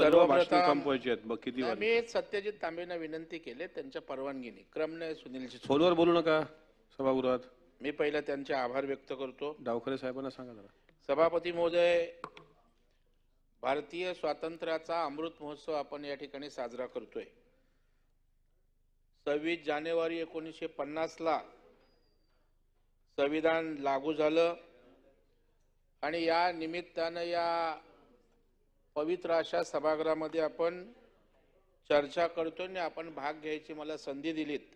सर्वप्रथम संपवायची आहेत. मग किती वाजले? मी सत्यजित तांबेंना विनंती केली त्यांच्या परवानगीने क्रमने सुनीलजी फोनवर बोलू नका सभागृहात. मी पहिला त्यांचे आभार व्यक्त करतो. डावखरे साहेबांना सांगा जरा. सभापती महोदय, भारतीय स्वातंत्र्याचा अमृत महोत्सव आपण या ठिकाणी साजरा करतोय. 26 जानेवारी 1950 ला संविधान लागू झालं आणि या निमित्तानं या पवित्र अशा सभागृहामध्ये आपण चर्चा करतोय आणि आपण भाग घ्यायची मला संधी दिलीत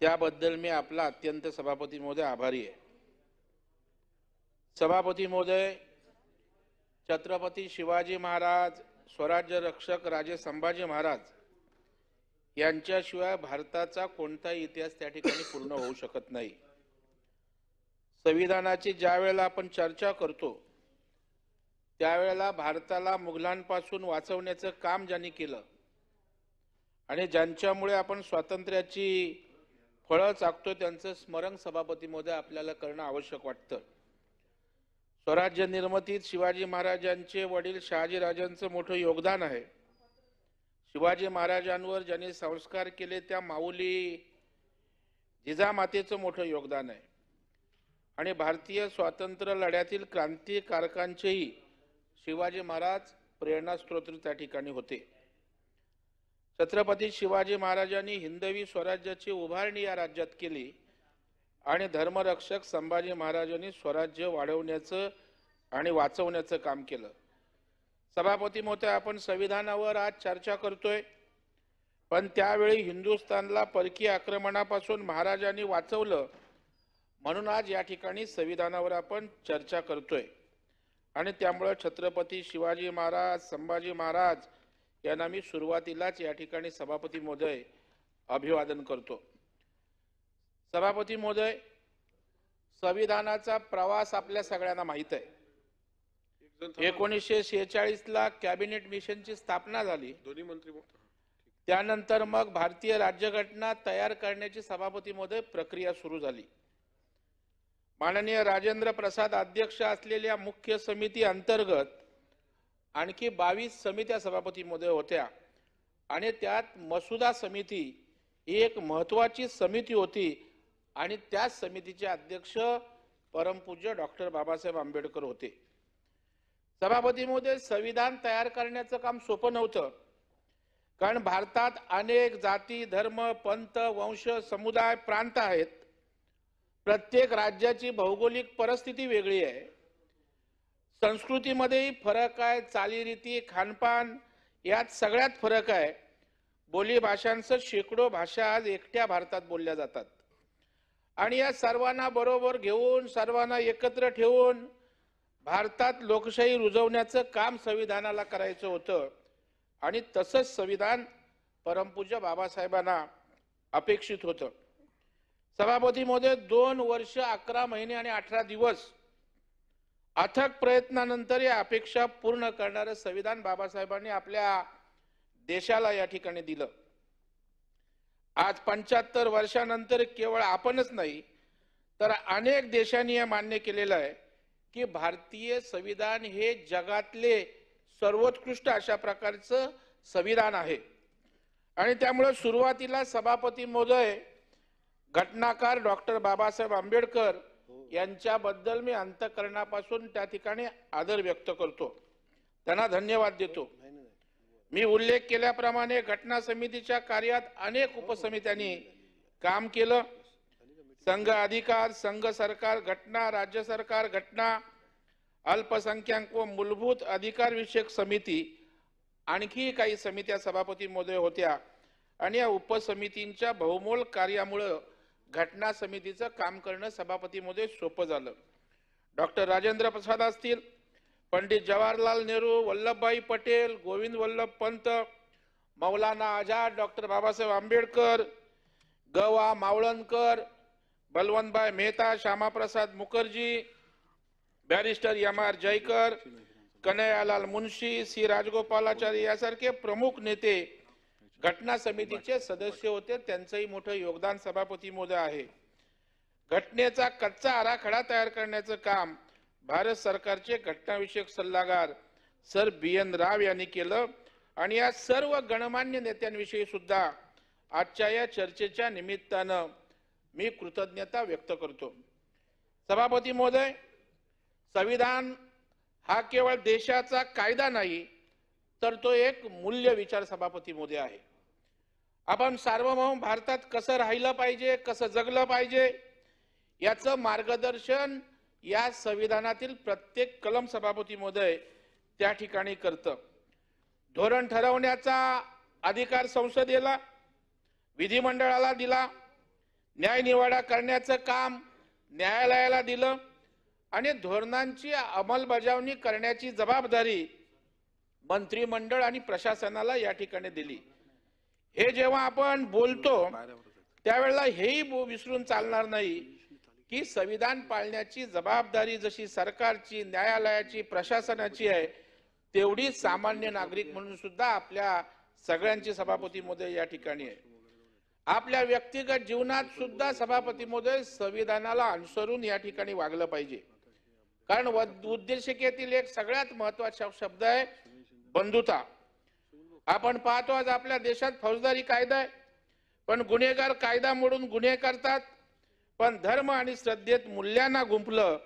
त्याबद्दल मी आपला अत्यंत सभापती महोदय आभारी आहे. सभापती महोदय, छत्रपती शिवाजी महाराज, स्वराज्य रक्षक राजे संभाजी महाराज यांच्याशिवाय भारताचा कोणताही इतिहास त्या ठिकाणी पूर्ण होऊ शकत नाही. संविधानाची ज्या वेळेला आपण चर्चा करतो त्यावेळेला भारताला मुघलांपासून वाचवण्याचं काम ज्यांनी केलं आणि ज्यांच्यामुळे आपण स्वातंत्र्याची फळं चाकतो त्यांचं स्मरण सभापती महोदय आपल्याला करणं आवश्यक वाटतं. स्वराज्य निर्मितीत शिवाजी महाराजांचे वडील शहाजीराजांचं मोठं योगदान आहे. शिवाजी महाराजांवर ज्यांनी संस्कार केले त्या माऊली जिजामातेचं मोठं योगदान आहे आणि भारतीय स्वातंत्र्य लढ्यातील क्रांतिकारकांचेही शिवाजी महाराज प्रेरणास्त्रोत त्या ठिकाणी होते. छत्रपती शिवाजी महाराजांनी हिंदवी स्वराज्याची उभारणी या राज्यात केली आणि धर्मरक्षक संभाजी महाराजांनी स्वराज्य वाढवण्याचं आणि वाचवण्याचं काम केलं. सभापती महोदय, आपण संविधानावर आज चर्चा करतोय, पण त्यावेळी हिंदुस्थानला परकीय आक्रमणापासून महाराजांनी वाचवलं म्हणून आज या ठिकाणी संविधानावर आपण चर्चा करतोय आणि त्यामुळे छत्रपती शिवाजी महाराज, संभाजी महाराज यांना मी सुरुवातीलाच या ठिकाणी सभापती महोदय अभिवादन करतो. सभापती महोदय, संविधानाचा प्रवास आपल्या सगळ्यांना माहीत आहे. 1946 ला कॅबिनेट मिशनची स्थापना झाली. दोन्ही मंत्री त्यानंतर मग भारतीय राज्यघटना तयार करण्याची सभापती महोदय प्रक्रिया सुरू झाली. माननीय राजेंद्र प्रसाद अध्यक्ष असलेल्या मुख्य समिती अंतर्गत आणखी 22 समित्या सभापती महोदय होत्या आणि त्यात मसुदा समिती ही एक महत्त्वाची समिती होती आणि त्या समितीचे अध्यक्ष परमपूज्य डॉक्टर बाबासाहेब आंबेडकर होते. सभापती महोदय, संविधान तयार करण्याचं काम सोपं नव्हतं, कारण भारतात अनेक जाती, धर्म, पंथ, वंश, समुदाय, प्रांत आहेत. प्रत्येक राज्याची भौगोलिक परिस्थिती वेगळी आहे. संस्कृतीमध्येही फरक आहे, चालीरीती, खानपान यात सगळ्यात फरक आहे. बोली भाषांसह शेकडो भाषा आज एकट्या भारतात बोलल्या जातात आणि या सर्वांना बरोबर घेऊन, सर्वांना एकत्र ठेवून भारतात लोकशाही रुजवण्याचं काम संविधानाला करायचं होतं आणि तसंच संविधान परमपूज्य बाबासाहेबांना अपेक्षित होतं. सभापती महोदय, 2 वर्ष 11 महिने आणि 18 दिवस अथक प्रयत्नानंतर या अपेक्षा पूर्ण करणारं संविधान बाबासाहेबांनी आपल्या देशाला या ठिकाणी दिलं. आज 75 वर्षानंतर केवळ आपणच नाही तर अनेक देशांनी हे मान्य केलेलं आहे की भारतीय संविधान हे जगातले सर्वोत्कृष्ट अशा प्रकारचं संविधान आहे आणि त्यामुळे सुरुवातीला सभापती महोदय घटनाकार डॉक्टर बाबासाहेब आंबेडकर यांच्याबद्दल मी अंतःकरणापासून त्या ठिकाणी आदर व्यक्त करतो, त्यांना धन्यवाद देतो. मी उल्लेख केल्याप्रमाणे घटना समितीच्या कार्यात अनेक उपसमित्यांनी काम केलं. संघ अधिकार, संघ सरकार घटना, राज्य सरकार घटना, अल्पसंख्याक व मूलभूत अधिकार विषयक समिती, आणखी काही समित्या सभापती महोदय होत्या आणि या उपसमितींच्या बहुमोल कार्यामुळे घटना समितीचं काम करणं सभापती महोदय सोपं झालं. डॉक्टर राजेंद्र प्रसाद असतील, पंडित जवाहरलाल नेहरू, वल्लभभाई पटेल, गोविंद वल्लभ पंत, मौलाना आझाद, डॉक्टर बाबासाहेब आंबेडकर, ग.वा. Mavalankar, Balwantbhai Mehta, Shyamaprasad Mukherjee, barrister M R. Jayakar, Kanhaiyalal Munshi, C. Rajagopalachari यासारखे प्रमुख नेते घटना समितीचे सदस्य होते. त्यांचंही मोठं योगदान सभापती महोदय आहे. घटनेचा कच्चा आराखडा तयार करण्याचं काम भारत सरकारचे घटनाविषयक सल्लागार सर BN राव यांनी केलं आणि या सर्व गणमान्य नेत्यांविषयी सुद्धा आजच्या या चर्चेच्या निमित्तानं मी कृतज्ञता व्यक्त करतो। सभापती महोदय, संविधान हा केवळ देशाचा कायदा नाही तर तो एक मूल्य विचार सभापती महोदय आहे। आपण सार्वभौम भारतात कसं राहिलं पाहिजे, कसं जगलं पाहिजे याचं मार्गदर्शन या संविधानातील प्रत्येक कलम सभापती महोदय त्या ठिकाणी करतं। धोरण ठरवण्याचा अधिकार संसदेला, विधिमंडळाला दिला, न्यायनिवाडा करण्याचं काम न्यायालयाला दिलं आणि धोरणांची अंमलबजावणी करण्याची जबाबदारी मंत्रिमंडळ आणि प्रशासनाला या ठिकाणी दिली। हे जेव्हा आपण बोलतो त्यावेळेला हेही विसरून चालणार नाही की संविधान पाळण्याची जबाबदारी जशी सरकारची, न्यायालयाची, प्रशासनाची आहे तेवढी सामान्य नागरिक म्हणून सुद्धा आपल्या सगळ्यांची सभापती महोदय या ठिकाणी आहे। आपल्या व्यक्तिगत जीवनात सुद्धा सभापती महोदय संविधानाला अनुसरून या ठिकाणी वागलं पाहिजे, कारण उद्देशिकेतील एक सगळ्यात महत्त्वाचा शब्द आहे बंधुता। आपण पाहतो आज आपल्या देशात फौजदारी कायदा आहे, पण गुन्हेगार कायदा मोडून गुन्हे करतात, पण धर्म आणि श्रद्धेत मूल्यांना गुंफलं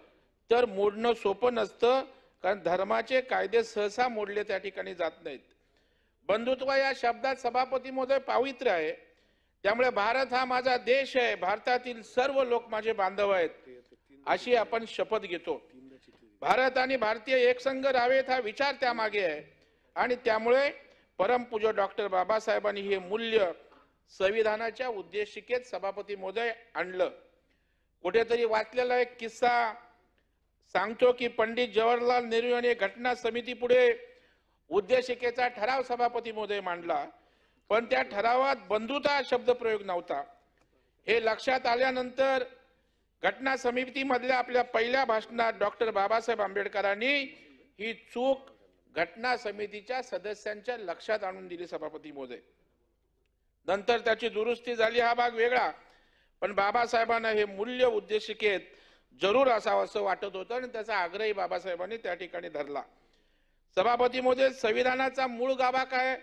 तर मोडणं सोपं नसतं, कारण धर्माचे कायदे सहसा मोडले त्या ठिकाणी जात नाहीत। बंधुत्व या शब्दात सभापती महोदय पावित्र्य आहे, त्यामुळे भारत हा माझा देश आहे, भारतातील सर्व लोक माझे बांधव आहेत अशी आपण शपथ घेतो। भारत आणि भारतीय एकसंघ राहावेत हा विचार त्यामागे आहे आणि त्यामुळे परमपूज्य डॉक्टर बाबासाहेबांनी हे मूल्य संविधानाच्या उद्देशिकेत सभापती महोदय आणलं। कुठेतरी वाचलेला एक किस्सा सांगतो की पंडित जवाहरलाल नेहरू यांनी घटना समिती पुढे उद्देशिकेचा ठराव सभापती महोदय मांडला, पण त्या ठरावात बंधुता शब्द प्रयोग नव्हता। हे लक्षात आल्यानंतर घटना समितीमधल्या आपल्या पहिल्या भाषणात डॉक्टर बाबासाहेब आंबेडकरांनी ही चूक घटना समितीच्या सदस्यांच्या लक्षात आणून दिली सभापती महोदय। नंतर त्याची दुरुस्ती झाली, हा भाग वेगळा, पण बाबासाहेबांना हे मूल्य उद्देशिकेत जरूर असावं असं वाटत होतं आणि त्याचा आग्रही बाबासाहेबांनी त्या ठिकाणी धरला। सभापती महोदय, संविधानाचा मूळ गाभा काय आहे?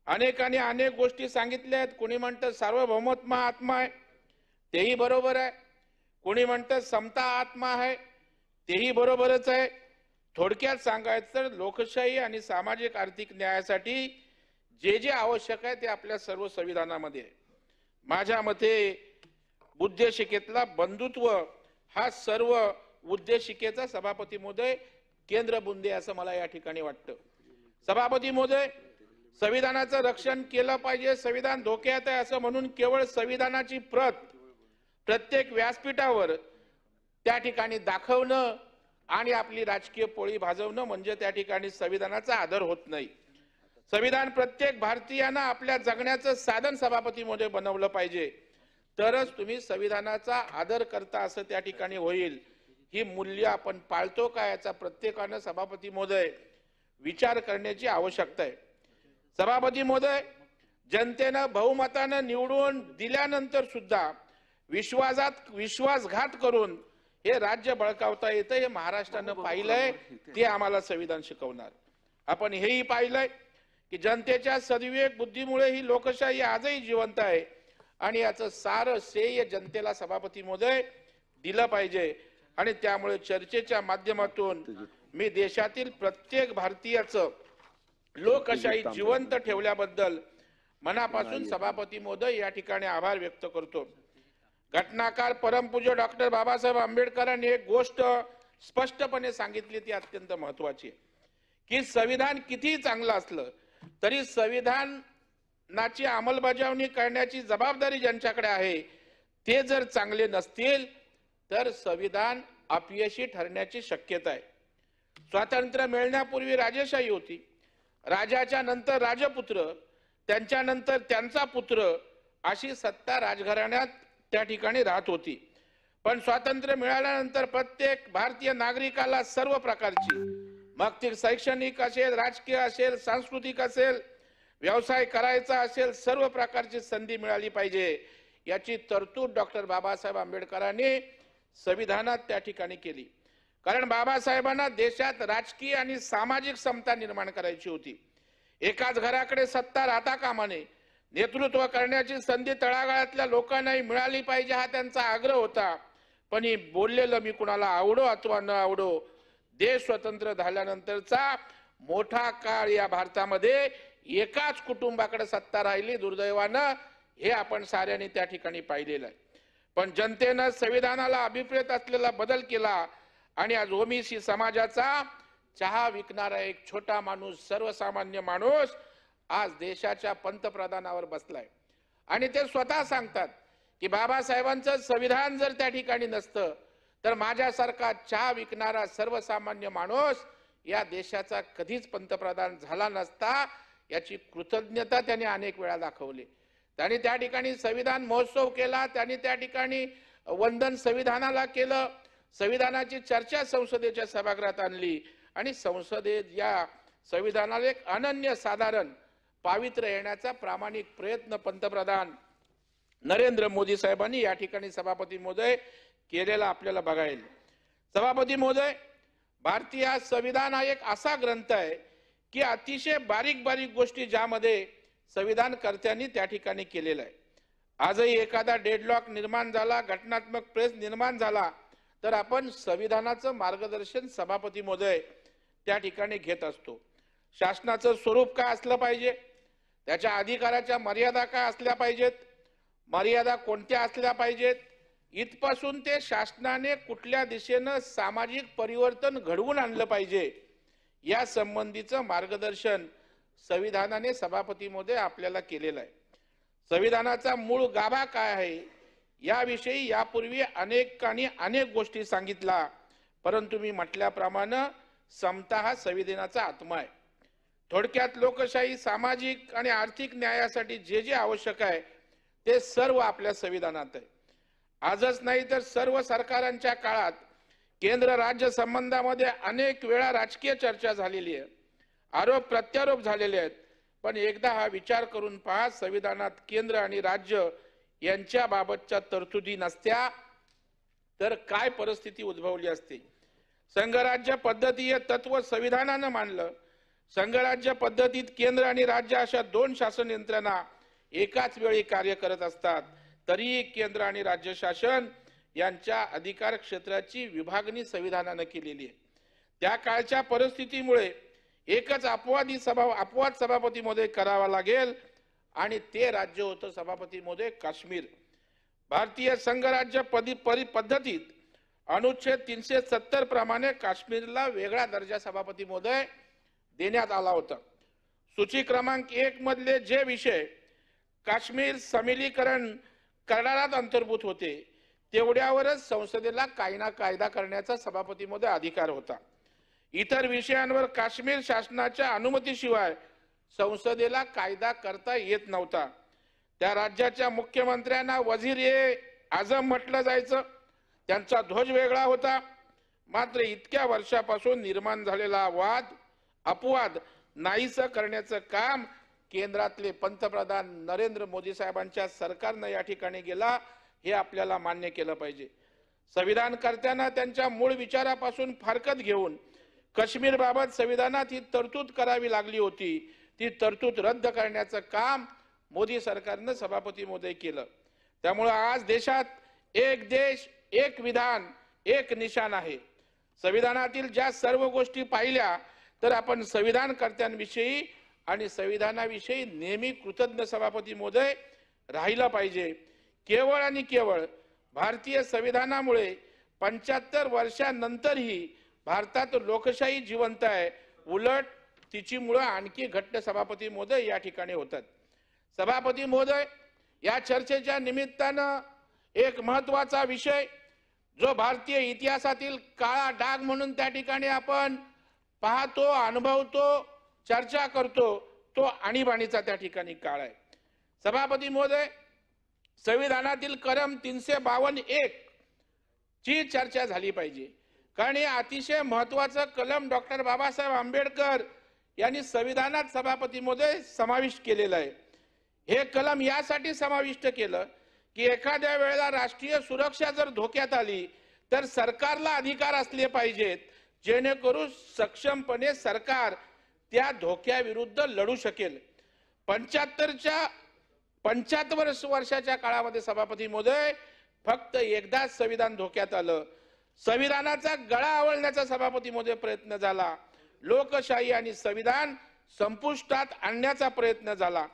अनेकांनी अनेक गोष्टी सांगितल्या आहेत। कोणी म्हणतं सार्वभौमत्व आत्मा आहे, तेही बरोबर आहे। कोणी म्हणतं समता आत्मा आहे, तेही बरोबरच आहे। थोडक्यात सांगायचं तर लोकशाही आणि सामाजिक आर्थिक न्यायासाठी जे जे आवश्यक आहे ते आपल्या सर्व संविधानामध्ये आहे। माझ्या मते उद्देशिकेतला बंधुत्व हा सर्व उद्देशिकेचा सभापती महोदय केंद्रबिंदू असं मला या ठिकाणी वाटतं। सभापती महोदय, संविधानाचं रक्षण केलं पाहिजे, संविधान धोक्यात आहे असं म्हणून केवळ संविधानाची प्रत प्रत्येक व्यासपीठावर त्या ठिकाणी दाखवणं आणि आपली राजकीय पोळी भाजवणं म्हणजे त्या ठिकाणी संविधानाचा आदर होत नाही। संविधान प्रत्येक भारतीयांना आपल्या जगण्याचं साधन सभापती महोदय बनवलं पाहिजे, तरच तुम्ही संविधानाचा आदर करता असं त्या ठिकाणी होईल। ही मूल्य आपण पाळतो का याचा प्रत्येकानं सभापती महोदय विचार करण्याची आवश्यकता आहे। सभापती महोदय, जनतेनं बहुमतानं निवडून दिल्यानंतर सुद्धा विश्वासघात करून हे राज्य बळकावता येतं हे महाराष्ट्रानं पाहिलंय, ते आम्हाला संविधान शिकवणार। आपण हेही पाहिलंय की जनतेच्या सद्विवेक बुद्धीमुळे ही लोकशाही आजही जिवंत आहे आणि याचं सारं श्रेय जनतेला सभापती महोदय दिलं पाहिजे आणि त्यामुळे चर्चेच्या माध्यमातून मी देशातील प्रत्येक भारतीयाचं लोकशाही जिवंत ठेवल्याबद्दल मनापासून सभापती महोदय या ठिकाणी आभार व्यक्त करतो। घटनाकार परमपूज्य डॉक्टर बाबासाहेब आंबेडकरांनी एक गोष्ट स्पष्टपणे सांगितली, ती अत्यंत महत्त्वाची आहे की संविधान किती चांगलं असलं तरी संविधानाची अंमलबजावणी करण्याची जबाबदारी ज्यांच्याकडे आहे ते जर चांगले नसतील तर संविधान अपयशी ठरण्याची शक्यता आहे। स्वातंत्र्य मिळण्यापूर्वी राजेशाही होती, राजाच्या नंतर राजपुत्र, त्यांच्यानंतर त्यांचा पुत्र, अशी सत्ता राजघराण्यात त्या ठिकाणी राहत होती। पण स्वातंत्र्य मिळाल्यानंतर प्रत्येक भारतीय नागरिकाला सर्व प्रकारची, मग ती शैक्षणिक असेल, राजकीय असेल, सांस्कृतिक असेल, व्यवसाय करायचा असेल, सर्व प्रकारची संधी मिळाली पाहिजे याची तरतूद डॉक्टर बाबासाहेब आंबेडकरांनी संविधानात त्या ठिकाणी केली। कारण बाबासाहेबांना देशात राजकीय आणि सामाजिक समता निर्माण करायची होती. एकाच घराकडे सत्ता राहता कामा नये. नेतृत्व करण्याची संधी तळागाळातल्या लोकांनाही मिळाली पाहिजे हा त्यांचा आग्रह होता. पण ही बोललेलं मी कुणाला आवडो अथवा न आवडो, देश स्वतंत्र झाल्यानंतरचा मोठा काळ या भारतामध्ये एकाच कुटुंबाकडे सत्ता राहिली. दुर्दैवानं हे आपण साऱ्यांनी त्या ठिकाणी पाहिलेलं आहे. पण जनतेनं संविधानाला अभिप्रेत असलेला बदल केला आणि आज ओबीसी समाजाचा चहा विकणारा एक छोटा माणूस, सर्वसामान्य माणूस आज देशाच्या पंतप्रधानावर बसलाय. आणि ते स्वतः सांगतात की बाबासाहेबांचं संविधान जर त्या ठिकाणी नसतं तर माझ्यासारखा चहा विकणारा सर्वसामान्य माणूस या देशाचा कधीच पंतप्रधान झाला नसता. याची कृतज्ञता त्यांनी अनेक वेळा दाखवली. त्यांनी त्या ठिकाणी संविधान महोत्सव केला, त्यांनी त्या ठिकाणी वंदन संविधानाला केलं, संविधानाची चर्चा संसदेच्या सभागृहात आणली आणि संसदेत या संविधानाला एक अनन्य साधारण पावित्र्य येण्याचा प्रामाणिक प्रयत्न पंतप्रधान नरेंद्र मोदी साहेबांनी या ठिकाणी सभापती महोदय केलेला आपल्याला बघायला. सभापती महोदय, भारतीय संविधान हा एक असा ग्रंथ आहे की अतिशय बारीक बारीक गोष्टी ज्यामध्ये संविधानकर्त्यांनी त्या ठिकाणी केलेला आहे. आजही एखादा डेडलॉक निर्माण झाला, घटनात्मक प्रेस निर्माण झाला तर आपण संविधानाचं मार्गदर्शन सभापती महोदय त्या ठिकाणी घेत असतो. शासनाचं स्वरूप काय असलं पाहिजे, त्याच्या अधिकाराच्या मर्यादा काय असल्या पाहिजेत, मर्यादा कोणत्या असल्या पाहिजेत, इथपासून ते शासनाने कुठल्या दिशेनं सामाजिक परिवर्तन घडवून आणलं पाहिजे या संबंधीचं मार्गदर्शन संविधानाने सभापती महोदय आपल्याला केलेलं आहे. संविधानाचा मूळ गाभा काय आहे याविषयी यापूर्वी अनेकांनी अनेक गोष्टी सांगितल्या, परंतु मी म्हटल्याप्रमाणे समता हा संविधानाचा आत्मा आहे. थोडक्यात लोकशाही, सामाजिक आणि आर्थिक न्यायासाठी जे जे आवश्यक आहे ते सर्व आपल्या संविधानात आहे. आजच नाही तर सर्व सरकारांच्या काळात केंद्र राज्य संबंधामध्ये अनेक वेळा राजकीय चर्चा झालेली आहे, आरोप प्रत्यारोप झालेले आहेत. पण एकदा हा विचार करून पहा, संविधानात केंद्र आणि राज्य यांच्या बाबतच्या तरतुदी नसत्या तर काय परिस्थिती उद्भवली असते. संघराज्य पद्धती हे तत्व संविधानानं मानलं. संघराज्य पद्धतीत केंद्र आणि राज्य अशा दोन शासन यंत्रणा एकाच वेळी कार्य करत असतात, तरीही केंद्र आणि राज्य शासन यांच्या अधिकार क्षेत्राची विभागणी संविधानानं केलेली आहे. त्या काळच्या परिस्थितीमुळे एकच अपवाद सभापती महोदय करावा लागेल आणि ते राज्य होतं सभापती महोदय काश्मीर. भारतीय संघराज्य पद्धतीत अनुच्छेद 370 प्रमाणे काश्मीरला वेगळा दर्जा सभापती महोदय देण्यात आला होता. सूची क्रमांक 1 मधले जे विषय काश्मीर समिलीकरण करारात अंतर्भूत होते तेवढ्यावरच संसदेला कायदा करण्याचा सभापती महोदय अधिकार होता. इतर विषयांवर काश्मीर शासनाच्या अनुमतीशिवाय संसदेला कायदा करता येत नव्हता. त्या राज्याच्या मुख्यमंत्र्यांना वजीर-ए-आझम म्हटलं जायचं. त्यांचा ध्वज वेगळा होता. मात्र इतक्या वर्षापासून निर्माण झालेला अपवाद नाहीसं करण्याचं काम केंद्रातले पंतप्रधान नरेंद्र मोदी साहेबांच्या सरकारनं या ठिकाणी गेला, हे आपल्याला मान्य केलं पाहिजे. संविधानकर्त्यांना त्यांच्या मूळ विचारापासून फारकत घेऊन काश्मीर बाबत संविधानात ही तरतूद करावी लागली होती. ती तरतूद रद्द करण्याचं काम मोदी सरकारनं सभापती महोदय केलं. त्यामुळे आज देशात एक देश, एक विधान, एक निशाण आहे. संविधानातील ज्या सर्व गोष्टी पाहिल्या तर आपण संविधानकर्त्यांविषयी आणि संविधानाविषयी नेहमी कृतज्ञ सभापती महोदय राहिला पाहिजे. केवळ आणि केवळ भारतीय संविधानामुळे 75 वर्षांनंतरही भारतात लोकशाही जिवंत आहे. उलट तिची मुळे आणखी घट्ट सभापती महोदय या ठिकाणी होतात. सभापती महोदय, या चर्चेच्या निमित्तानं एक महत्त्वाचा विषय जो भारतीय इतिहासातील काळा डाग म्हणून त्या ठिकाणी आपण पाहतो, अनुभवतो, चर्चा करतो, तो आणीबाणीचा त्या ठिकाणी काळ आहे. सभापती महोदय, संविधानातील कलम 352(1) ची चर्चा झाली पाहिजे, कारण हे अतिशय महत्त्वाचं कलम डॉक्टर बाबासाहेब आंबेडकर यांनी संविधानात सभापती महोदय समाविष्ट केलेलं आहे. हे कलम यासाठी समाविष्ट केलं की एखाद्या वेळेला राष्ट्रीय सुरक्षा जर धोक्यात आली तर सरकारला अधिकार असले पाहिजेत जेणेकरून सक्षमपणे सरकार त्या धोक्याविरुद्ध लढू शकेल. 75 वर्षाच्या काळामध्ये सभापती महोदय फक्त एकदाच संविधान धोक्यात आलं. संविधानाचा गळा आवळण्याचा सभापती महोदय प्रयत्न झाला. लोकशाही आणि संविधान संपुष्टात आणण्याचा प्रयत्न झाला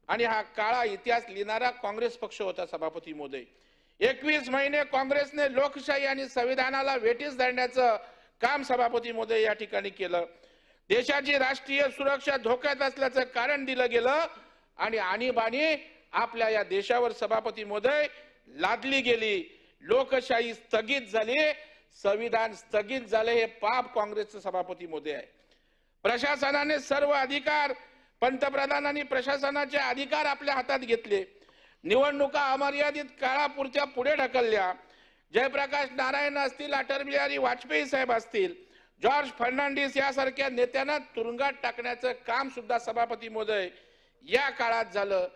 आणि हा काळा इतिहास लिहिणारा काँग्रेस पक्ष होता सभापती महोदय. 21 महिने काँग्रेसने लोकशाही आणि संविधानाला वेठीस धरण्याचं काम सभापती महोदय या ठिकाणी केलं. देशाची राष्ट्रीय सुरक्षा धोक्यात असल्याचं कारण दिलं गेलं आणि आणीबाणी आपल्या या देशावर सभापती महोदय लादली गेली. लोकशाही स्थगित झाली, संविधान स्थगित झाले. हे पाप काँग्रेसचे सभापती महोदय आहे. प्रशासनाने सर्व अधिकार, पंतप्रधानांनी प्रशासनाचे अधिकार आपल्या हातात घेतले. निवडणुका अमर्यादित काळापुरत्या पुढे ढकलल्या. जयप्रकाश नारायण असतील, अटल बिहारी वाजपेयी साहेब असतील, जॉर्ज फर्नांडिस यासारख्या नेत्यांना तुरुंगात टाकण्याचं काम सुद्धा सभापती महोदय या काळात झालं.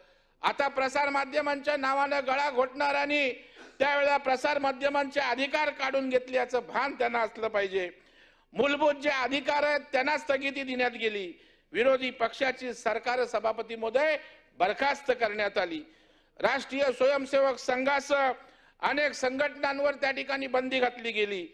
आता प्रसार माध्यमांच्या नावानं गळा घोटणाऱ्यांनी त्यावेळेला प्रसार माध्यमांचे अधिकार काढून घेतल्याचं भान त्यांना असलं पाहिजे. मूलभूत जे अधिकार आहेत त्यांना स्थगिती देण्यात गेली. विरोधी पक्षाची सरकार सभापती महोदय बरखास्त करण्यात आली. राष्ट्रीय स्वयंसेवक संघासह अनेक संघटनांवर त्या ठिकाणी बंदी घातली गेली.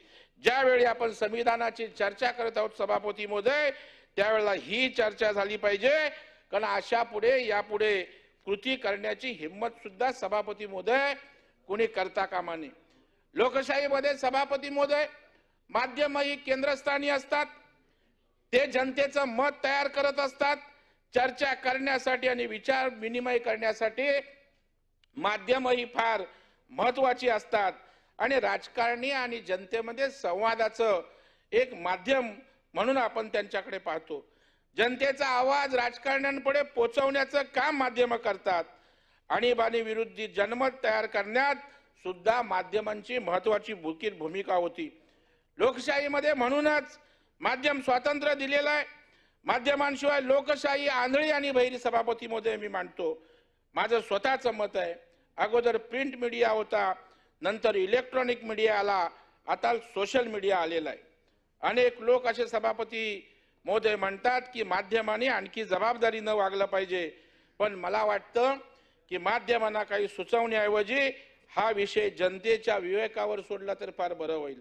ज्यावेळी आपण संविधानाची चर्चा करत आहोत सभापती महोदय, त्यावेळेला ही चर्चा झाली पाहिजे, कारण अशा पुढे यापुढे कृती करण्याची हिम्मत सुद्धा सभापती महोदय कोणी करता कामा नये. लोकशाहीमध्ये सभापती महोदय माध्यम ही केंद्रस्थानी असतात. ते जनतेचं मत तयार करत असतात. चर्चा करण्यासाठी आणि विचार विनिमय करण्यासाठी माध्यम ही फार महत्वाची असतात आणि राजकारणी आणि जनतेमध्ये संवादाचं एक माध्यम म्हणून आपण त्यांच्याकडे पाहतो. जनतेचा आवाज राजकारण्यांपुढे पोहोचवण्याचं काम माध्यम करतात. आणीबाणी विरुद्ध जनमत तयार करण्यात सुद्धा माध्यमांची महत्वाची भूमिका होती. लोकशाहीमध्ये म्हणूनच माध्यम स्वातंत्र्य दिलेलं आहे. माध्यमांशिवाय लोकशाही आंधळी आणि बहिरी सभापती महोदय मी मानतो. माझं स्वतःचं मत आहे. अगोदर प्रिंट मीडिया होता, नंतर इलेक्ट्रॉनिक मीडिया आला, आता सोशल मीडिया आलेला आहे. अनेक लोक असे सभापती महोदय म्हणतात की माध्यमांनी आणखी जबाबदारीनं वागलं पाहिजे, पण मला वाटतं की माध्यमांना काही सुचवण्याऐवजी हा विषय जनतेच्या विवेकावर सोडला तर फार बरं होईल.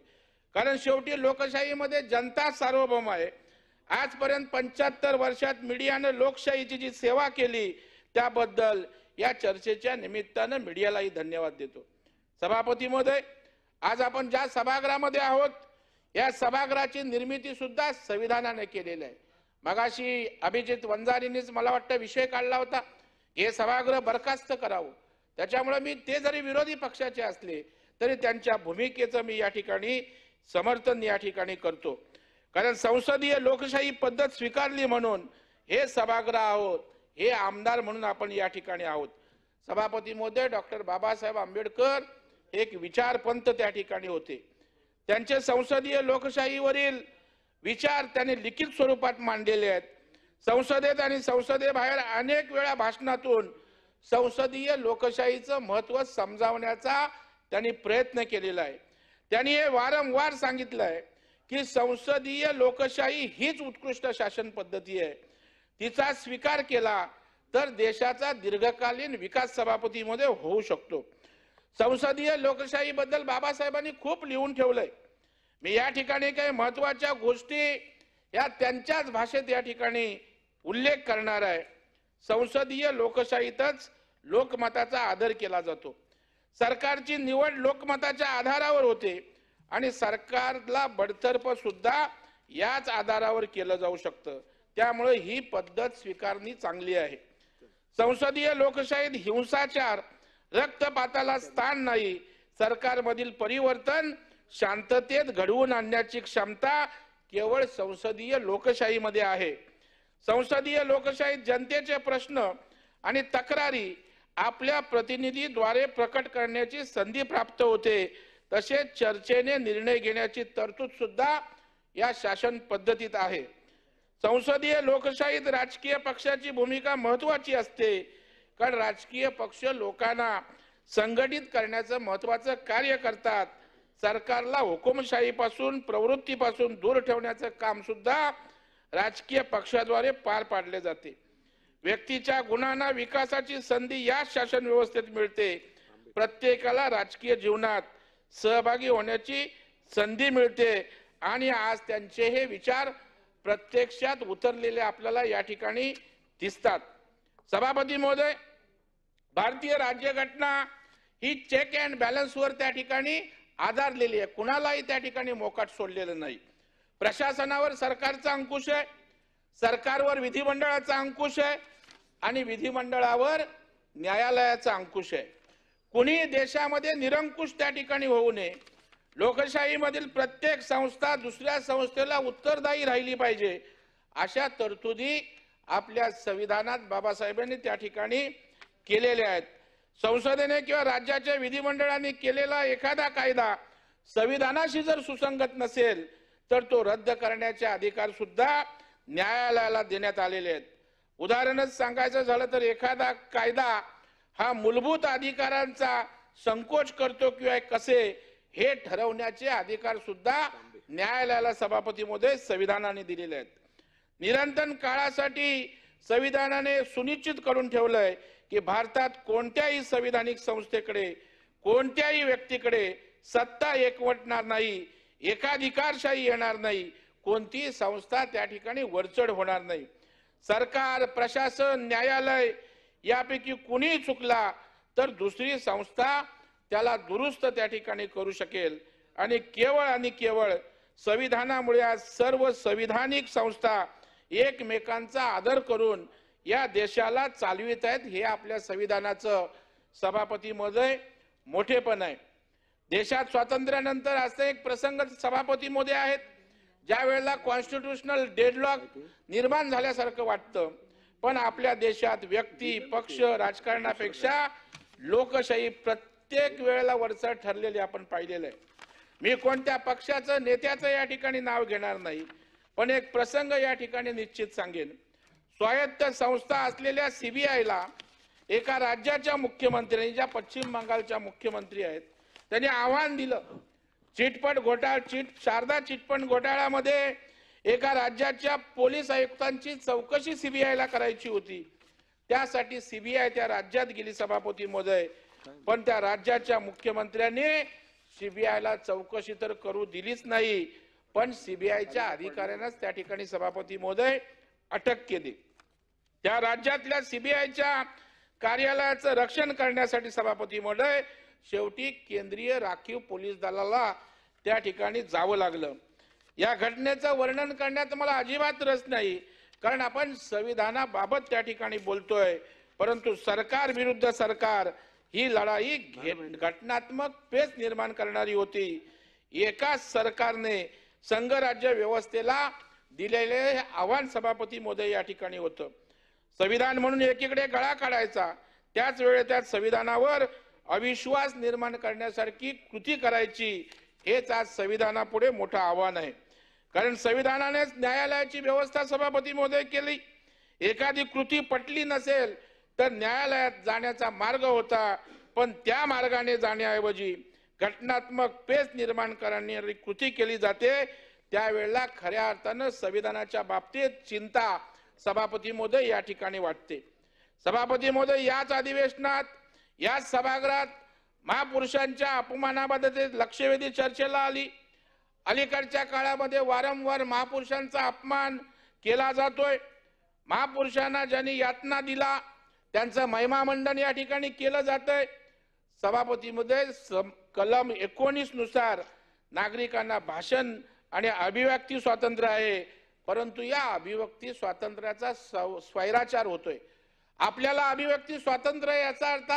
कारण शेवटी लोकशाहीमध्ये जनता सार्वभौम आहे. आजपर्यंत 75 वर्षात मीडियानं लोकशाहीची जी सेवा केली त्याबद्दल या चर्चेच्या निमित्तानं मीडियालाही धन्यवाद देतो. सभापती महोदय, आज आपण ज्या सभागृहामध्ये आहोत या सभागृहाची निर्मिती सुद्धा संविधानाने केलेली आहे. मगाशी अभिजित वंजारींनीच मला वाटतं विषय काढला होता, हे सभागृह बरखास्त करावं. त्याच्यामुळे मी ते जरी विरोधी पक्षाचे असले तरी त्यांच्या भूमिकेचं मी या ठिकाणी समर्थन या ठिकाणी करतो. कारण संसदीय लोकशाही पद्धत स्वीकारली म्हणून हे सभागृह आहोत, हे आमदार म्हणून आपण या ठिकाणी आहोत. सभापती महोदय, डॉक्टर बाबासाहेब आंबेडकर एक विचारपंत त्या ठिकाणी होते. त्यांचे संसदीय लोकशाहीवरील विचार त्यांनी लिखित स्वरूपात मांडलेले आहेत. संसदेत आणि संसदेबाहेर अनेक वेळा भाषणातून संसदीय लोकशाहीचं महत्त्व समजावण्याचा त्यांनी प्रयत्न केलेला आहे. त्यांनी हे वारंवार सांगितलं आहे की संसदीय लोकशाही हीच उत्कृष्ट शासन पद्धती आहे. तिचा स्वीकार केला तर देशाचा दीर्घकालीन विकास सभापतीमध्ये होऊ शकतो. संसदीय लोकशाहीबद्दल बाबासाहेबांनी खूप लिहून ठेवलंय. मी या ठिकाणी काही महत्त्वाच्या गोष्टी या त्यांच्याच भाषेत या ठिकाणी उल्लेख करणार आहे. संसदीय लोकशाहीतच लोकमताचा आदर केला जातो. सरकारची निवड लोकमताच्या आधारावर होते आणि सरकारला बडतर्फ सुद्धा याच आधारावर केलं जाऊ शकतं. त्यामुळे ही पद्धत स्वीकारणी चांगली आहे. संसदीय लोकशाहीत हिंसाचार, रक्तपाताला स्थान नाही. सरकारमधील परिवर्तन शांततेत घडवून आणण्याची क्षमता केवळ संसदीय लोकशाहीमध्ये आहे. संसदीय लोकशाहीत जनतेचे प्रश्न आणि तक्रारी आपल्या प्रतिनिधीद्वारे प्रकट करण्याची संधी प्राप्त होते. तसेच चर्चेने निर्णय घेण्याची तरतूद सुद्धा या शासन पद्धतीत आहे. संसदीय लोकशाहीत राजकीय पक्षाची भूमिका महत्त्वाची असते, कारण राजकीय पक्ष लोकांना संघटित करण्याचं महत्त्वाचं कार्य करतात. सरकारला हुकुमशाहीपासून प्रवृत्तीपासून दूर ठेवण्याचं काम सुद्धा राजकीय पक्षाद्वारे पार पाडले जाते. व्यक्तीच्या गुणांना विकासाची संधी या शासन व्यवस्थेत मिळते. प्रत्येकाला राजकीय जीवनात सहभागी होण्याची संधी मिळते आणि आज त्यांचे हे विचार प्रत्यक्षात उतरलेले आपल्याला या ठिकाणी दिसतात. सभापती महोदय, भारतीय राज्यघटना ही चेक अँड बॅलन्सवर त्या ठिकाणी आधारलेली आहे. कुणालाही त्या ठिकाणी मोकाट सोडलेलं नाही. प्रशासनावर सरकारचा अंकुश आहे, सरकारवर विधिमंडळाचा अंकुश आहे आणि विधिमंडळावर न्यायालयाचा अंकुश आहे. कुणी देशामध्ये निरंकुश त्या ठिकाणी होऊ नये. लोकशाहीमधील प्रत्येक संस्था दुसऱ्या संस्थेला उत्तरदायी राहिली पाहिजे अशा तरतुदी आपल्या संविधानात बाबासाहेबांनी त्या ठिकाणी केलेल्या आहेत. संसदेने किंवा राज्याच्या विधिमंडळाने केलेला एखादा कायदा संविधानाशी जर सुसंगत नसेल तर तो रद्द करण्याचे अधिकार सुद्धा न्यायालयाला देण्यात आलेले आहेत. उदाहरणच सांगायचं झालं तर एखादा कायदा हा मूलभूत अधिकारांचा संकोच करतो किंवा कसे हे ठरवण्याचे अधिकार सुद्धा न्यायालयाला सभापती महोदय संविधानाने दिलेले आहेत. निरंतर काळासाठी संविधानाने सुनिश्चित करून ठेवलंय की भारतात कोणत्याही संविधानिक संस्थेकडे कोणत्याही व्यक्तीकडे सत्ता एकवटणार नाही, एकाधिकारशाही येणार नाही, कोणतीही संस्था त्या ठिकाणी वरचढ होणार नाही. सरकार, प्रशासन, न्यायालय यापैकी कुणीही चुकला तर दुसरी संस्था त्याला दुरुस्त त्या ठिकाणी करू शकेल आणि केवळ संविधानामुळे आज सर्व संविधानिक संस्था एकमेकांचा आदर करून या देशाला चालवित आहेत. हे आपल्या संविधानाचं सभापती महोदय मोठेपण आहे. देशात स्वातंत्र्यानंतर असे एक प्रसंग सभापती महोदय आहेत ज्या वेळेला कॉन्स्टिट्यूशनल डेडलॉक निर्माण झाल्यासारखं वाटतं, पण आपल्या देशात व्यक्ती, पक्ष, राजकारणापेक्षा लोकशाही प्रत्येक वेळेला वरचढ ठरलेली आपण पाहिलेलं आहे. मी कोणत्या पक्षाचं नेत्याचं या ठिकाणी नाव घेणार नाही, पण एक प्रसंग या ठिकाणी निश्चित सांगेन. स्वायत्त संस्था असलेल्या सीबीआयला एका राज्याच्या मुख्यमंत्र्यांनी, ज्या पश्चिम बंगालच्या मुख्यमंत्री आहेत, त्यांनी आव्हान दिलं. शारदा चिटफंड घोटाळ्यामध्ये एका राज्याच्या पोलीस आयुक्तांची चौकशी सीबीआयला करायची होती. त्यासाठी सीबीआय त्या राज्यात गेली सभापती महोदय, पण त्या राज्याच्या मुख्यमंत्र्यांनी सीबीआयला चौकशी तर करू दिलीच नाही, पण सीबीआयच्या अधिकाऱ्यांनाच त्या ठिकाणी सभापती महोदय अटक केली. त्या राज्यातल्या सीबीआयच्या कार्यालयाचं रक्षण करण्यासाठी सभापती महोदय शेवटी केंद्रीय राखीव पोलीस दलाला त्या ठिकाणी जावं लागलं. या घटनेचं वर्णन करण्यात मला अजिबात रस नाही, कारण आपण संविधानाबाबत त्या ठिकाणी बोलतोय, परंतु सरकार विरुद्ध सरकार ही लढाई घटनात्मक पेच निर्माण करणारी होती. एका सरकारने संघराज्य व्यवस्थेला दिलेले आव्हान सभापती महोदय या ठिकाणी होतं. संविधान म्हणून एकीकडे गळा काढायचा, त्याच वेळेस त्या संविधानावर अविश्वास निर्माण करण्यासारखी कृती करायची, हेच आज संविधानापुढे मोठं आव्हान आहे. कारण संविधानानेच न्यायालयाची व्यवस्था सभापती महोदय केली. एखादी कृती पटली नसेल तर न्यायालयात जाण्याचा मार्ग होता, पण त्या मार्गाने जाण्याऐवजी घटनात्मक पेच निर्माण करणारी कृती केली जाते. त्यावेळेला खऱ्या अर्थानं संविधानाच्या बाबतीत चिंता सभापती महोदय या ठिकाणी वाटते. सभापती महोदय, याच अधिवेशनात, याच सभागृहात महापुरुषांच्या अपमानाबाबत लक्षवेधी चर्चेला आली. अलीकडच्या काळामध्ये वारंवार महापुरुषांचा अपमान केला जातोय. महापुरुषांना ज्यांनी यातना दिला त्यांचं महिमामंडन या ठिकाणी केलं जातंय. सभापती महोदय, कलम 19 नुसार नागरिकांना भाषण आणि अभिव्यक्ती स्वातंत्र्य आहे, परंतु या अभिव्यक्ती स्वातंत्र्याचा स्वैराचार होतोय. आपल्याला अभिव्यक्ती स्वातंत्र्य याचा अर्थ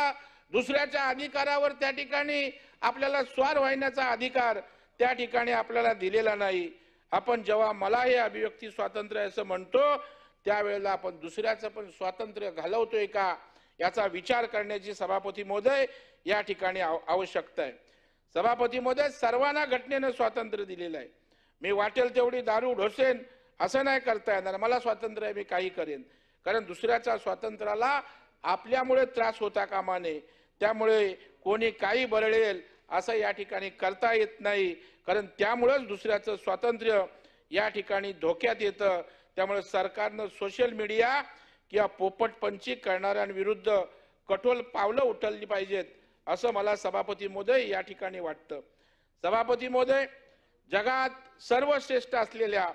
दुसऱ्याच्या अधिकारावर त्या ठिकाणी आपल्याला स्वार वाहिण्याचा अधिकार त्या ठिकाणी आपल्याला दिलेला नाही. आपण जेव्हा मला हे अभिव्यक्ती स्वातंत्र्य असं म्हणतो त्यावेळेला आपण दुसऱ्याचं पण स्वातंत्र्य घालवतोय का याचा विचार करण्याची सभापती महोदय या ठिकाणी आवश्यकता आहे. सभापती महोदय, सर्वांना घटनेनं स्वातंत्र्य दिलेलं आहे. मी वाटेल तेवढी दारू ढोसेन असं नाही करता येणार. मला स्वातंत्र्य आहे, मी काही करेन, कारण दुसऱ्याच्या स्वातंत्र्याला आपल्यामुळे त्रास होता कामा नये. त्यामुळे कोणी काही बरळेल असं या ठिकाणी करता येत नाही, कारण त्यामुळेच दुसऱ्याचं स्वातंत्र्य या ठिकाणी धोक्यात येतं. त्यामुळे सरकारनं सोशल मीडिया किंवा पोपटपंची करणाऱ्यांविरुद्ध कठोर पावलं उचलली पाहिजेत, असं मला सभापती महोदय या ठिकाणी वाटतं. सभापती महोदय, जगात सर्वश्रेष्ठ असलेल्या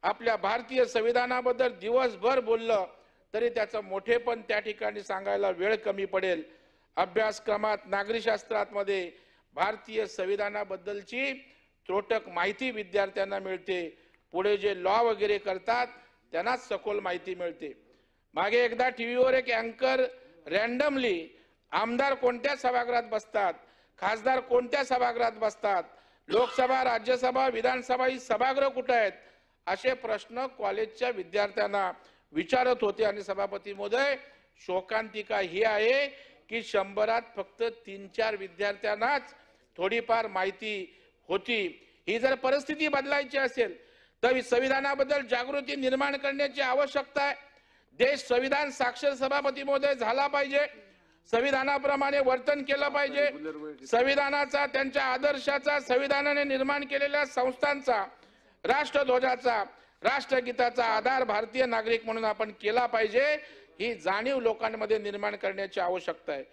आपल्या भारतीय संविधानाबद्दल दिवसभर बोललं तरी त्याचं मोठेपण त्या ठिकाणी सांगायला वेळ कमी पडेल. अभ्यासक्रमात नागरिकशास्त्रामध्ये भारतीय संविधानाबद्दलची त्रोटक माहिती विद्यार्थ्यांना मिळते. पुढे जे लॉ वगैरे करतात त्यांनाच सखोल माहिती मिळते. मागे एकदा टीव्हीवर एक अँकर रॅन्डमली आमदार कोणत्या सभागृहात बसतात, खासदार कोणत्या सभागृहात बसतात, लोकसभा, राज्यसभा, विधानसभा ही सभागृह कुठे आहेत, असे प्रश्न कॉलेजच्या विद्यार्थ्यांना विचारत होते. आणि सभापती महोदय, शोकांतिका ही आहे की 100त फक्त 3-4 विद्यार्थ्यांनाच थोडीफार माहिती होती. ही जर परिस्थिती बदलायची असेल तर संविधानाबद्दल जागृती निर्माण करण्याची आवश्यकता आहे. देश संविधान साक्षर सभापती महोदय झाला पाहिजे, संविधानाप्रमाणे वर्तन केलं पाहिजे. संविधानाचा, त्यांच्या आदर्शाचा, संविधानाने निर्माण केलेल्या संस्थांचा, राष्ट्रध्वजाचा, राष्ट्रगीताचा आधार भारतीय नागरिक म्हणून आपण केला पाहिजे. ही जाणीव लोकांमध्ये निर्माण करण्याची आवश्यकता आहे.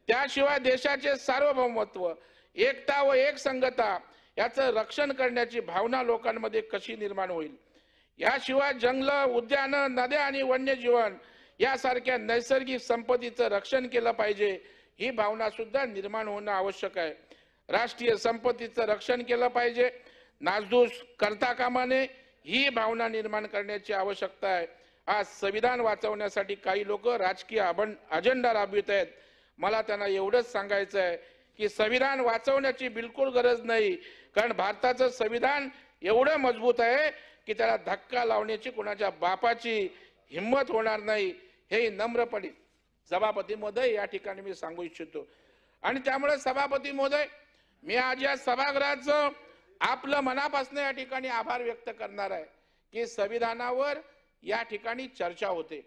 त्याशिवाय देशाचे सार्वभौमत्व, एकता व एकसंगता याचं रक्षण करण्याची भावना लोकांमध्ये कशी निर्माण होईल. याशिवाय जंगल, उद्यान, नद्या आणि वन्यजीवन यासारख्या नैसर्गिक संपत्तीचं रक्षण केलं पाहिजे. ही भावना सुद्धा निर्माण होणं आवश्यक आहे. राष्ट्रीय संपत्तीचं रक्षण केलं पाहिजे, नासधूस करता कामा नये, ही भावना निर्माण करण्याची आवश्यकता आहे. आज संविधान वाचवण्यासाठी काही लोक राजकीय अजेंडा राबवित आहेत. मला त्यांना एवढंच सांगायचं आहे की संविधान वाचवण्याची बिलकुल गरज नाही, कारण भारताचं संविधान एवढं मजबूत आहे की त्याला धक्का लावण्याची कोणाच्या बापाची हिंमत होणार नाही. हे नम्रपणे सभापती महोदय या ठिकाणी मी सांगू इच्छितो. आणि त्यामुळे सभापती महोदय, मी आज या सभागृहाचं आपलं मनापासून या ठिकाणी आभार व्यक्त करणार आहे की संविधानावर या ठिकाणी चर्चा होते.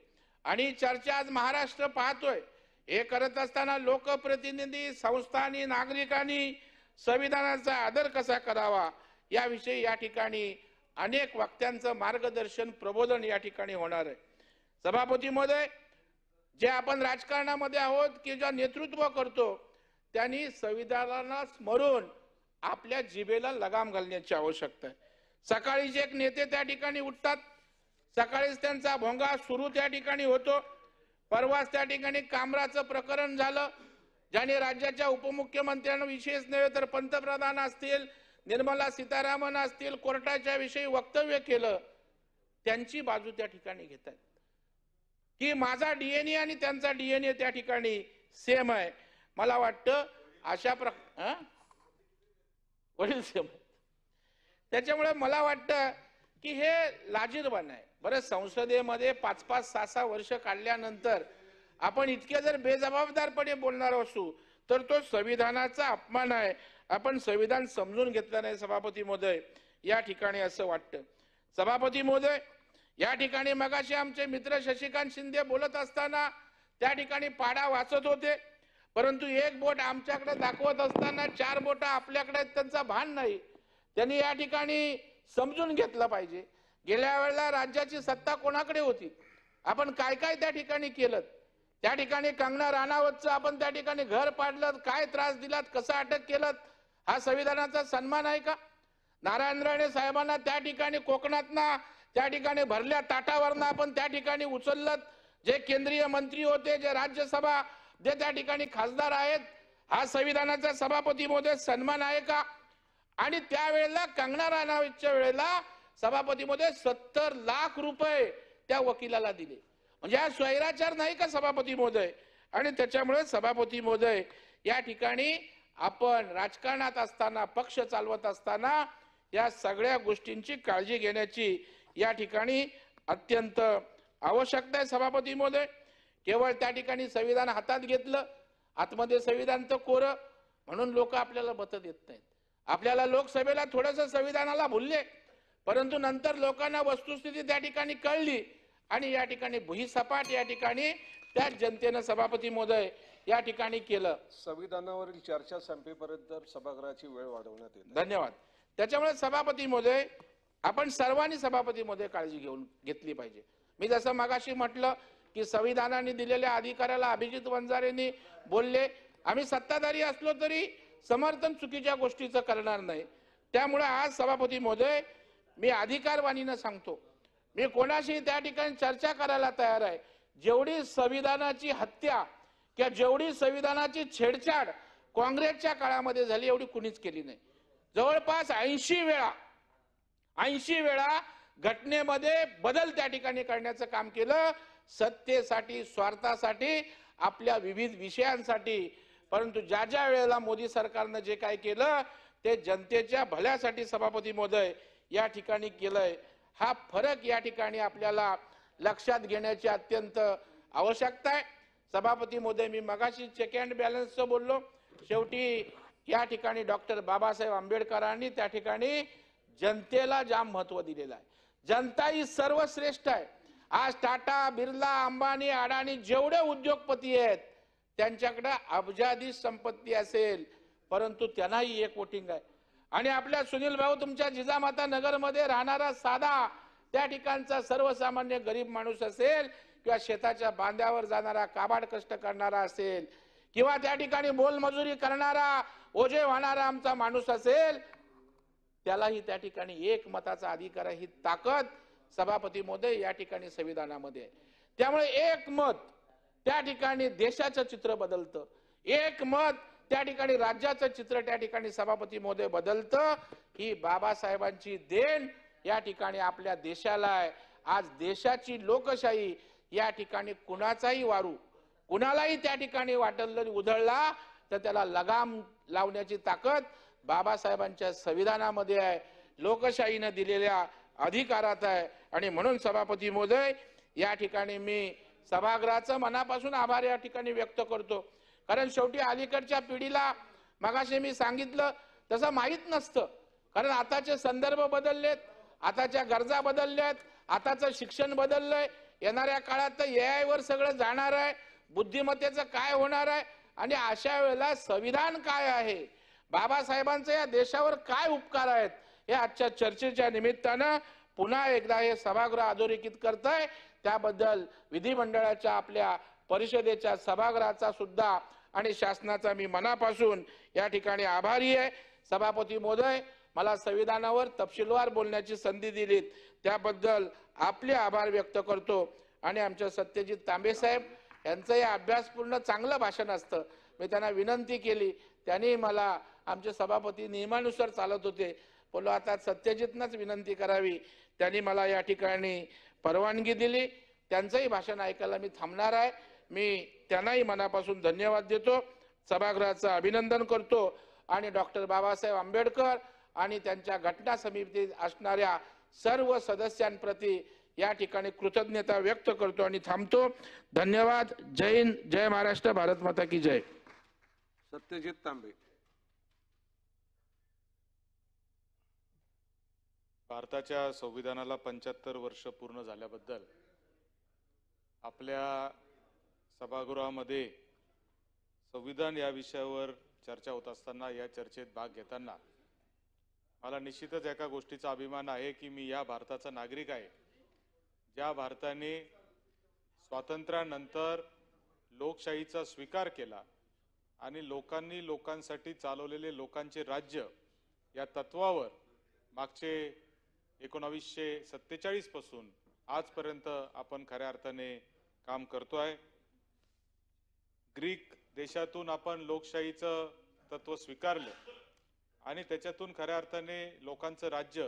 आणि चर्चा आज महाराष्ट्र पाहतोय. हे करत असताना लोकप्रतिनिधी, संस्थांनी, नागरिकांनी संविधानाचा आदर कसा करावा याविषयी या ठिकाणी अनेक वक्त्यांचं मार्गदर्शन, प्रबोधन या ठिकाणी होणार आहे. सभापती महोदय, जे आपण राजकारणामध्ये आहोत की जे नेतृत्व करतो त्यांनी संविधानाला स्मरून आपल्या जिभेला लगाम घालण्याची आवश्यकता आहे. सकाळीच एक नेते त्या ठिकाणी उठतात, सकाळीच त्यांचा भोंगा सुरू त्या ठिकाणी होतो. परवाच त्या ठिकाणी कामराचं प्रकरण झालं, ज्याने राज्याच्या उपमुख्यमंत्र्यांना विशेष नव्हे तर पंतप्रधान असतील, निर्मला सीतारामन असतील, कोर्टाच्या विषयी वक्तव्य केलं. त्यांची बाजू त्या ठिकाणी घेतात की माझा डीएनए आणि त्यांचा डीएनए त्या ठिकाणी सेम आहे. मला वाटतं अशा वडील सेम आहे. त्याच्यामुळे मला वाटतं की हे लाजीरवाणं आहे. बरं, संसदेमध्ये 5-5, 6-6 वर्ष काढल्यानंतर आपण इतके जर बेजबाबदारपणे बोलणार असू तर तो संविधानाचा अपमान आहे. आपण संविधान समजून घेतलं नाही सभापती महोदय, या ठिकाणी असं वाटतं. सभापती महोदय, या ठिकाणी मगाशी आमचे मित्र शशिकांत शिंदे बोलत असताना त्या ठिकाणी पाडा वाचत होते, परंतु एक बोट आमच्याकडे दाखवत असताना 4 बोट आपल्याकडे त्यांचा भान नाही. त्यांनी या ठिकाणी समजून घेतलं पाहिजे. गेल्या वेळेला राज्याची सत्ता कोणाकडे होती, आपण काय काय त्या ठिकाणी केलं. त्या ठिकाणी कंगना राणावतचं आपण त्या ठिकाणी घर पाडलं, काय त्रास दिलात, कसं अटक केलं, हा संविधानाचा सन्मान आहे का? नारायण राणे साहेबांना त्या ठिकाणी कोकणातना त्या ठिकाणी भरल्या ताटावरनं आपण त्या ठिकाणी उचललं. जे केंद्रीय मंत्री होते, जे राज्यसभा, जे त्या ठिकाणी खासदार आहेत, हा संविधानाचा सभापती महोदय सन्मान आहे का? आणि त्यावेळेला कंगना राणावतच्या वेळेला सभापती महोदय 70 लाख रुपये त्या वकिलाला दिले. म्हणजे हा स्वैराचार नाही का सभापती महोदय? आणि त्याच्यामुळे सभापती महोदय, या ठिकाणी आपण राजकारणात असताना, पक्ष चालवत असताना या सगळ्या गोष्टींची काळजी घेण्याची या ठिकाणी अत्यंत आवश्यकता आहे. सभापती महोदय, केवळ त्या ठिकाणी संविधान हातात घेतलं, आतमध्ये संविधान तर कोरं, म्हणून लोक आपल्याला मत देत नाहीत. आपल्याला लोकसभेला थोडंसं संविधानाला भुलले, परंतु नंतर लोकांना वस्तुस्थिती त्या ठिकाणी कळली आणि या ठिकाणी भुईसपाट या ठिकाणी त्या जनतेनं सभापती महोदय या ठिकाणी केलं. संविधानावरील चर्चा संपेपर्यंत सभागृहाची वेळ वाढवण्यात येते. धन्यवाद. त्याच्यामुळे सभापती महोदय, आपण सर्वांनी सभापती महोदय काळजी घेतली पाहिजे. मी जसं मगाशी म्हटलं की संविधानाने दिलेल्या अधिकाराला अभिजित वंजारेंनी बोलले, आम्ही सत्ताधारी असलो तरी समर्थन चुकीच्या गोष्टीचं करणार नाही. त्यामुळे आज सभापती महोदय मी अधिकारवाणीनं सांगतो, मी कोणाशी त्या ठिकाणी चर्चा करायला तयार आहे. जेवढी संविधानाची हत्या किंवा जेवढी संविधानाची छेडछाड काँग्रेसच्या काळामध्ये झाली एवढी कुणीच केली नाही. जवळपास 80 वेळा घटनेमध्ये बदल त्या ठिकाणी करण्याचं काम केलं, सत्तेसाठी, स्वार्थासाठी, आपल्या विविध विषयांसाठी. परंतु ज्या ज्या वेळेला मोदी सरकारनं जे काय केलं ते जनतेच्या भल्यासाठी सभापती महोदय या ठिकाणी केलंय. हा फरक या ठिकाणी आपल्याला लक्षात घेण्याची अत्यंत आवश्यकता आहे. सभापती महोदय, मी मगाशी चेक अँड बॅलन्सचं बोललो. शेवटी या ठिकाणी डॉक्टर बाबासाहेब आंबेडकरांनी त्या ठिकाणी जनतेला जाम महत्व दिलेलं आहे. जनता ही सर्वश्रेष्ठ आहे. आज टाटा, बिर्ला, अंबानी, अडाणी जेवढे उद्योगपती आहेत त्यांच्याकडे अब्जाधी संपत्ती असेल, परंतु त्यांनाही एक वोटिंग आहे. आणि आपल्या सुनील भाऊ तुमच्या जिजामाता नगरमध्ये राहणारा साधा त्या ठिकाणचा सर्वसामान्य गरीब माणूस असेल किंवा शेताच्या बांध्यावर जाणारा काबाड कष्ट करणारा असेल किंवा त्या ठिकाणी मोलमजुरी करणारा ओझे वाहणारा आमचा माणूस असेल, त्यालाही त्या ठिकाणी एक मताचा अधिकार आहे. ही ताकद सभापती महोदय या ठिकाणी संविधानामध्ये आहे. त्यामुळे एक मत त्या ठिकाणी देशाचं चित्र बदलतं, एक मत त्या ठिकाणी राज्याचं चित्र त्या ठिकाणी सभापती महोदय बदलतं. ही बाबासाहेबांची देण या ठिकाणी आपल्या देशाला आहे. आज देशाची लोकशाही या ठिकाणी कुणाचाही वारू कुणालाही त्या ठिकाणी वाटलं उधळला तर त्याला लगाम लावण्याची ताकद बाबासाहेबांच्या संविधानामध्ये आहे, लोकशाहीने दिलेल्या अधिकारात आहे. आणि म्हणून सभापती महोदय या ठिकाणी मी सभागृहाचं मनापासून आभार या ठिकाणी व्यक्त करतो. कारण शेवटी अलीकडच्या पिढीला मगाशी मी सांगितलं तसं माहीत नसतं. कारण आताचे संदर्भ बदललेत, आताच्या गरजा बदलल्यात, आताचं शिक्षण बदललंय. येणाऱ्या काळात तर AI वर सगळं जाणार आहे, बुद्धिमत्तेचं काय होणार आहे. आणि अशा वेळेला संविधान काय आहे, बाबासाहेबांचे या देशावर काय उपकार आहेत, हे आजच्या चर्चेच्या निमित्तानं पुन्हा एकदा हे सभागृह अधोरेखित करतंय. त्याबद्दल विधिमंडळाच्या आपल्या परिषदेच्या सभागृहाचा सुद्धा आणि शासनाचा मी मनापासून या ठिकाणी आभारी आहे. सभापती महोदय, मला संविधानावर तपशीलवार बोलण्याची संधी दिलीत त्याबद्दल आपले आभार व्यक्त करतो. आणि आमच्या सत्यजित तांबे साहेब यांचंही अभ्यासपूर्ण चांगलं भाषण असतं. मी त्यांना विनंती केली, त्यांनी मला, आमचे सभापती नियमानुसार चालत होते, बोललो आता सत्यजितनंच विनंती करावी. त्यांनी मला या ठिकाणी परवानगी दिली. त्यांचंही भाषण ऐकायला मी थांबणार आहे. मी त्यांनाही मनापासून धन्यवाद देतो, सभागृहाचं अभिनंदन करतो आणि डॉक्टर बाबासाहेब आंबेडकर आणि त्यांच्या घटना समितीत असणाऱ्या सर्व सदस्यांप्रती या ठिकाणी कृतज्ञता व्यक्त करतो आणि थांबतो. धन्यवाद. जय हिंद, जय महाराष्ट्र, भारत माता की जय. सत्यजित तांबे. भारताच्या संविधानाला 75 वर्ष पूर्ण झाल्याबद्दल आपल्या सभागृहामध्ये संविधान या विषयावर चर्चा होत असताना, या चर्चेत भाग घेताना मला निश्चितच एका गोष्टीचा अभिमान आहे की मी या भारताचा नागरिक आहे, ज्या भारताने स्वातंत्र्यानंतर लोकशाहीचा स्वीकार केला आणि लोकांनी लोकांसाठी चालवलेले लोकांचे राज्य या तत्वावर मागचे 1947 पासून आजपर्यंत आपण खऱ्या अर्थाने काम करतोय. ग्रीक देशातून आपण लोकशाहीचं तत्व स्वीकारलं आणि त्याच्यातून खऱ्या अर्थाने लोकांचं राज्य